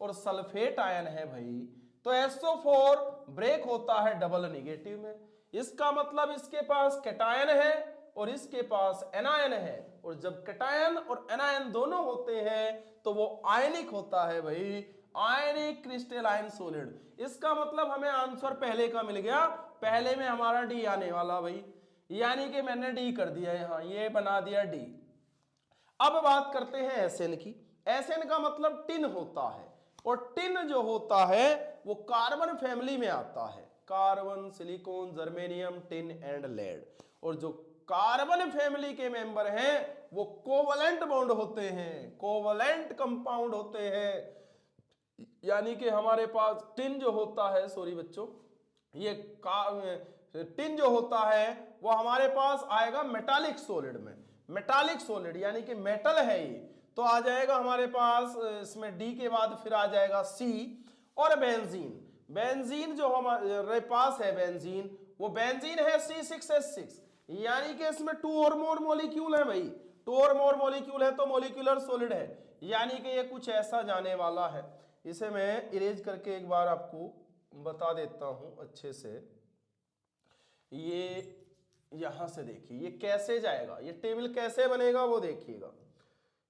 और सल्फेट आयन है भाई, तो SO4 ब्रेक होता है डबल नेगेटिव में। इसका मतलब इसके पास कैटायन है और इसके पास एनायन है, और जब कैटायन और एनायन दोनों होते हैं तो वो आयनिक होता है भाई, आयनिक क्रिस्टलाइन सॉलिड। इसका मतलब हमें आंसर पहले का मिल गया, पहले में हमारा डी आने वाला भाई, यानी कि मैंने डी कर दिया यहां, ये बना दिया डी। अब बात करते हैं SN की। SN का मतलब टिन होता है, और टिन जो होता है वो कार्बन फैमिली में आता है, carbon, silicon, germanium, tin and lead. और जो कार्बन फैमिली के मेंबर हैं वो कोवलेंट बॉन्ड होते हैं, कोवलेंट कंपाउंड होते हैं। यानी कि हमारे पास टिन जो होता है, सॉरी बच्चों, ये टिन जो होता है वो हमारे पास आएगा मेटालिक सॉलिड में। मेटालिक सॉलिड यानी कि मेटल है ये, तो आ जाएगा हमारे पास इसमें डी के बाद फिर आ जाएगा सी। और बेंजीन जो हमारे पास है बेंजीन, वो बेंजीन है C6H6। यानी कि इसमें 2 और मोर मॉलिक्यूल है भाई, 2 और मोर मॉलिक्यूल है तो मॉलिक्यूलर सॉलिड है, यानी कि ये कुछ ऐसा जाने वाला है। इसे मैं इरेज करके एक बार आपको बता देता हूं अच्छे से। ये यहां से देखिए ये कैसे जाएगा, ये टेबल कैसे बनेगा वो देखिएगा।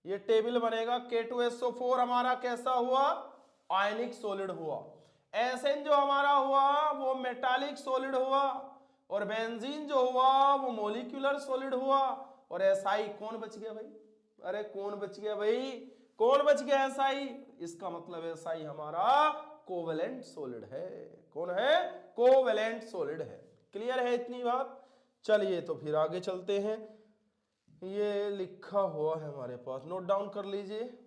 ये टेबल बनेगा K2SO4 हमारा कैसा हुआ, आयनिक सॉलिड हुआ। एसएन जो हमारा हुआ वो मेटालिक सॉलिड हुआ, और बेंजीन जो हुआ वो मॉलिक्यूलर सॉलिड हुआ। और एसआई कौन बच गया भाई, अरे कौन बच गया भाई, कौन बच गया एसआई, इसका मतलब एसआई हमारा कोवेलेंट सॉलिड है। कौन है, कोवेलेंट सॉलिड है। क्लियर है इतनी बात। चलिए तो फिर आगे चलते हैं। ये लिखा हुआ है हमारे पास, नोट डाउन कर लीजिए,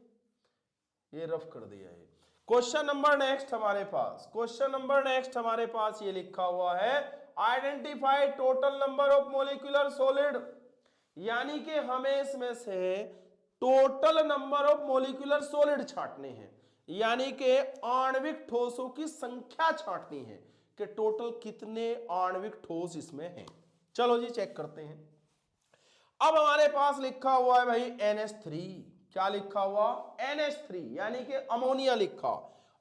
ये रफ कर दिया है। क्वेश्चन नंबर नेक्स्ट हमारे पास, क्वेश्चन नंबर नेक्स्ट हमारे पास ये लिखा हुआ है, identify total number of molecular solid, यानी कि हमें इसमें से total number of molecular solid छांटने हैं, यानी कि आणविक ठोसों की संख्या छांटनी है कि टोटल कितने आणविक ठोस इसमें हैं। चलो जी चेक करते हैं। अब हमारे पास लिखा हुआ है भाई NH3, क्या लिखा हुआ, NH3 यानी कि अमोनिया लिखा।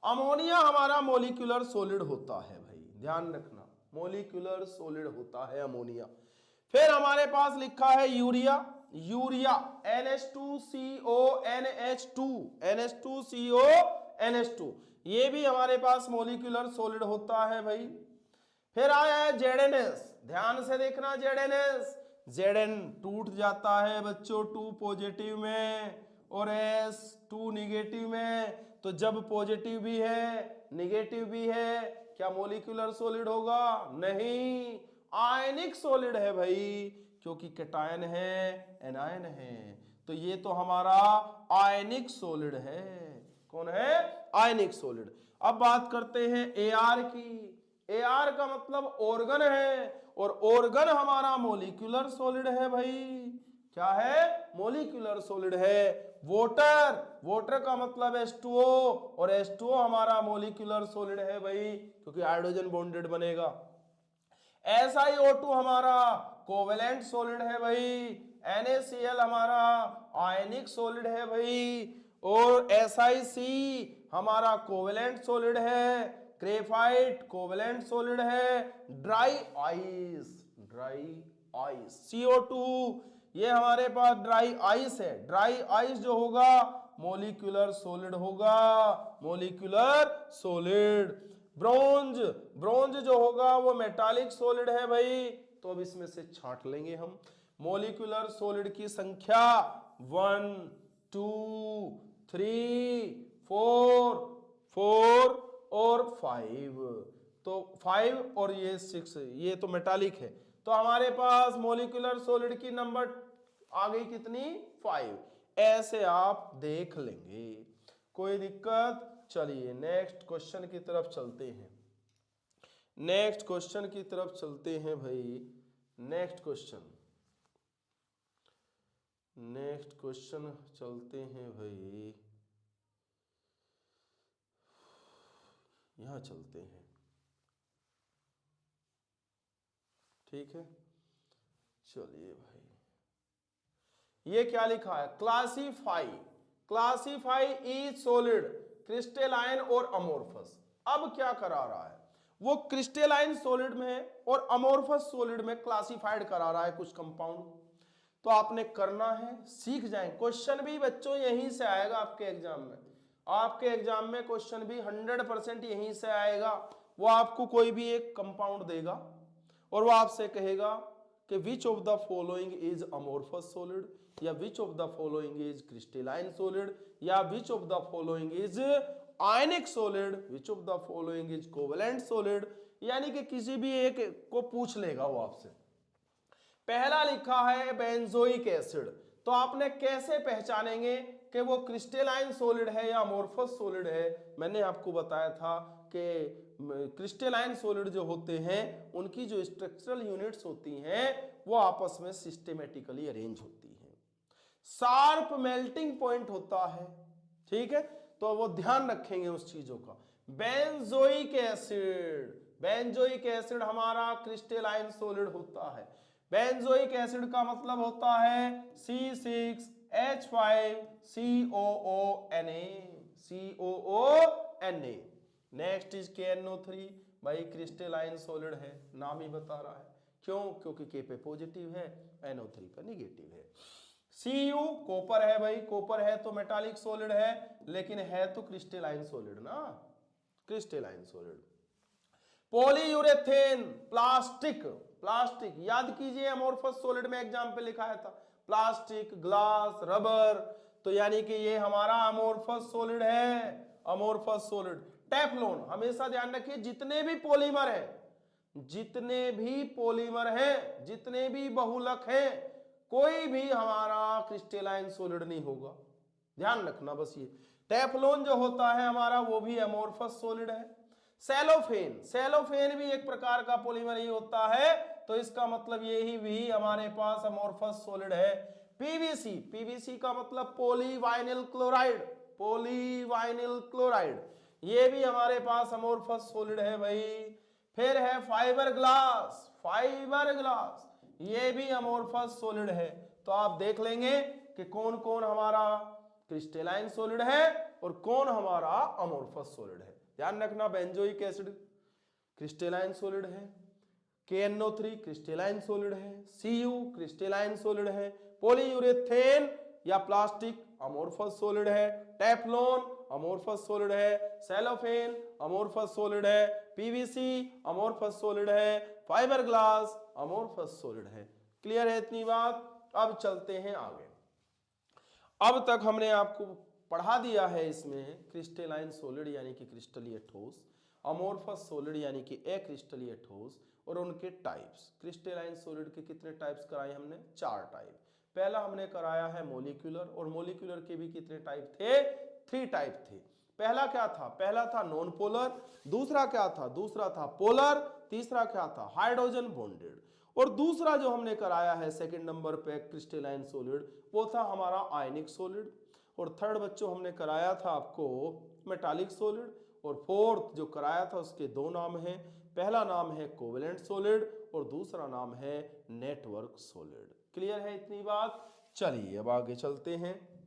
अमोनिया हमारा मोलिकुलर सॉलिड होता है भाई, ध्यान रखना, मोलिकुलर सॉलिड होता है अमोनिया। फिर हमारे पास लिखा है यूरिया, यूरिया NH2CONH2, NH2CONH2, ये भी हमारे पास मोलिकुलर सॉलिड होता है भाई। फिर आया है ZNS, ध्यान से देखना, ZNS, Zn टूट जाता है बच्चों 2 पॉजिटिव में और S 2 निगेटिव में, तो जब पॉजिटिव भी है निगेटिव भी है, क्या मोलिकुलर सॉलिड होगा, नहीं, आयनिक सॉलिड है भाई, क्योंकि कैटायन है एनायन है, तो ये तो हमारा आयनिक सॉलिड है। कौन है, आयनिक सॉलिड। अब बात करते हैं AR की। AR का मतलब ऑर्गन है, और ऑर्गन हमारा मोलिकुलर सॉलिड है भाई, क्या है, मोलिकुलर सॉलिड है। वाटर, वाटर का मतलब H2O, और H2O हमारा मोलिकुलर सॉलिड है भाई, क्योंकि हाइड्रोजन बॉन्डेड बनेगा। SiO2 हमारा कोवेलेंट सॉलिड है भाई, NaCl हमारा आयनिक सॉलिड है भाई, और SiC हमारा कोवेलेंट सॉलिड है, ग्रेफाइट कोवेलेंट सॉलिड है, dry ice, dry ice, CO2 ये हमारे पास ड्राई आइस है, ड्राई आइस जो होगा मोलिकुलर सॉलिड होगा, मोलिकुलर सॉलिड। ब्रोंज, ब्रोंज जो होगा वो मेटालिक सॉलिड है भाई, तो अब इसमें से छांट लेंगे हम। मोलिकुलर सॉलिड की संख्या 1 2 3 4 और 5, तो 5 और ये 6, ये तो मेटालिक है, तो हमारे पास मोलिकुलर सॉलिड की नंबर आ गई कितनी, 5। ऐसे आप देख लेंगे, कोई दिक्कत। चलिए नेक्स्ट क्वेश्चन की तरफ चलते हैं, नेक्स्ट क्वेश्चन की तरफ चलते हैं भाई। नेक्स्ट क्वेश्चन, नेक्स्ट क्वेश्चन चलते हैं भाई, यहां चलते हैं, ठीक है। चलिए भाई, ये क्या लिखा है, classify, classify etch solid crystalline और अमोर्फस। अब क्या करा रहा है, वो क्रिस्टलाइन सॉलिड में और अमोर्फस सॉलिड में क्लासिफाइड करा रहा है कुछ कंपाउंड, तो आपने करना है, सीख जाए। क्वेश्चन भी बच्चों यहीं से आएगा आपके एग्जाम में, आपके एग्जाम में क्वेश्चन भी 100% यहीं से आएगा। वो आपको कोई भी एक कंपाउंड देगा और वो आपसे कहेगा कि which of the following is amorphous solid, या which of the following is crystalline solid, या which of the following is ionic solid, which of the following is covalent solid, यानी कि किसी भी एक को पूछ लेगा वो आपसे। पहला लिखा है बेंजोइक एसिड, तो आपने कैसे पहचानेंगे कि वो क्रिस्टलाइन सॉलिड है या अमोर्फस सॉलिड है। मैंने आपको बताया था कि क्रिस्टलाइन सॉलिड जो होते हैं उनकी जो स्ट्रक्चरल यूनिट्स होती हैं वो आपस में सिस्टेमेटिकली अरेंज होती हैं, शार्प मेल्टिंग पॉइंट होता है, ठीक है, तो वो ध्यान रखेंगे उस चीजों का। बेंजोइक एसिड, बेंजोइक एसिड हमारा क्रिस्टलाइन सॉलिड होता है। बेंजोइक एसिड का मतलब होता है C6H5COONA, COONA। Next is KNO3, भाई क्रिस्टलाइन सॉलिड है, नाम ही बता रहा है। क्यों? क्योंकि K पे पॉजिटिव है, NO3 पे निगेटिव है। Cu कॉपर है भाई, कॉपर है तो मेटालिक सॉलिड है, लेकिन है तो क्रिस्टलाइन सॉलिड ना, crystalline solid. Polyurethane plastic, plastic याद कीजिए अमोर्फस सॉलिड में एग्जाम पे लिखाया था, प्लास्टिक, ग्लास, रबर, तो यानी कि ये हमारा अमोर्फस सॉलिड है, अमोर्फस सॉलिड। टेफ्लॉन, हमेशा ध्यान रखिए जितने भी पॉलीमर हैं, जितने भी पॉलीमर हैं, जितने भी बहुलक हैं, कोई भी हमारा क्रिस्टलाइन सॉलिड नहीं होगा, ध्यान रखना बस ये। टेफ्लॉन जो होता है हमारा वो भी अमोर्फस सॉलिड है। सेलोफेन, सेलोफेन भी एक प्रकार का पॉलीमर ही होता है, तो इसका मतलब यही भी हमारे पास अमोर्फस सॉलिड है। पीवीसी, पीवीसी का मतलब पॉलीवाइनिल क्लोराइड, पॉलीवाइनिल क्लोराइड, ये भी हमारे पास अमोर्फस सॉलिड है भाई। फिर है फाइबर ग्लास, फाइबर ग्लास, ये भी अमोर्फस सॉलिड है। तो आप देख लेंगे कि कौन कौन हमारा क्रिस्टलाइन सॉलिड है और कौन हमारा अमोर्फस सॉलिड है। ध्यान रखना, बेंजोइक एसिड क्रिस्टलाइन सॉलिड है, KNO3 क्रिस्टलाइन सॉलिड है, Cu क्रिस्टलाइन सॉलिड है, पॉलीयूरेथेन या प्लास्टिक अमोर्फस सॉलिड है, टेफ्लॉन अमोर्फस सॉलिड है, सेलोफेन अमोर्फस सॉलिड है, PVC अमोर्फस सॉलिड है, फाइबर ग्लास अमोर्फस सॉलिड है। क्लियर है इतनी बात? अब चलते हैं आगे। अब तक हमने आपको पढ़ा दिया है इसमें क्रिस्टलाइन सॉलिड यानी कि क्रिस्टलीय ठोस, अमोर्फस सॉलिड यानी कि अक्रिस्टलीय ठोस और उनके टाइप्स। क्रिस्टलाइन सॉलिड के कितने टाइप्स कराए हमने? 4 टाइप। पहला हमने कराया है मोलिकुलर, और मोलिकुलर के भी कितने टाइप थे? 3 टाइप थे। पहला क्या था? पहला था नॉन पोलर, दूसरा क्या था? दूसरा था पोलर, तीसरा क्या था? हाइड्रोजन बॉन्डेड, और दूसरा जो हमने कराया है सेकंड नंबर पे क्रिस्टलाइन सॉलिड वो था हमारा आयनिक सॉलिड, और थर्ड बच्चों हमने कराया था आपको मेटालिक सॉलिड, और फोर्थ जो कराया था उसके 2 नाम हैं, पहला नाम है कोवेलेंट सॉलिड और दूसरा नाम है नेटवर्क सॉलिड। क्लियर है इतनी बात? चलिए अब आगे चलते हैं।